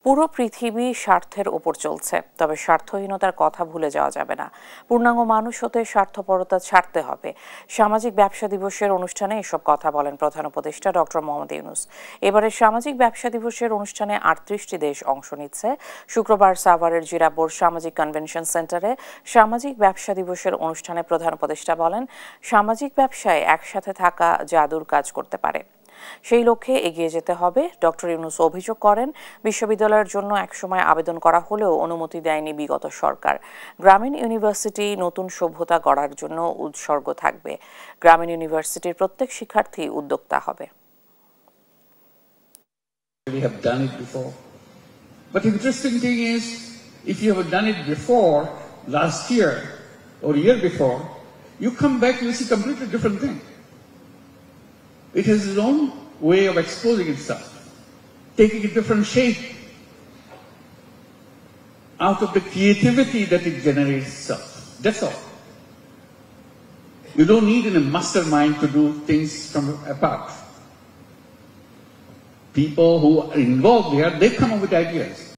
পুরো পৃথিবী স্বার্থের ওপর চলছে, তবে স্বার্থহীনতার কথা ভুলে যাওয়া যাবে না। পূর্ণাঙ্গ মানুষ হতে স্বার্থপরতা ছাড়তে হবে। সামাজিক ব্যবসা দিবসের অনুষ্ঠানে এসব কথা বলেন প্রধান উপদেষ্টা ডক্টর মোহাম্মদ ইউনূস। এবারের সামাজিক ব্যবসা দিবসের অনুষ্ঠানে ৩৮টি দেশ অংশ নিচ্ছে। শুক্রবার সাভারের জিরাবোর সামাজিক কনভেনশন সেন্টারে সামাজিক ব্যবসা দিবসের অনুষ্ঠানে প্রধান উপদেষ্টা বলেন, সামাজিক ব্যবসায় একসাথে থাকা জাদুর কাজ করতে পারে। সেই লক্ষ্যে এগিয়ে যেতে হবে। ডক্টর ইউনূস অভিযোগ করেন, বিশ্ববিদ্যালয়ের জন্য একসময় আবেদন করা হলেও অনুমতি দেয়নি বিগত সরকার। গ্রামীণ ইউনিভার্সিটি নতুন সভ্যতা গড়ার জন্য উৎসর্গ থাকবে। গ্রামীণ ইউনিভার্সিটির প্রত্যেক শিক্ষার্থী উদ্যোক্তা হবে। We have done it before. But the interesting thing is, if you have done it before, last year or year before, you come back, you see completely different thing. It has its own way of exposing itself, taking a different shape out of the creativity that it generates itself. That's all. You don't need a mastermind to do things from apart. People who are involved here, they come up with ideas.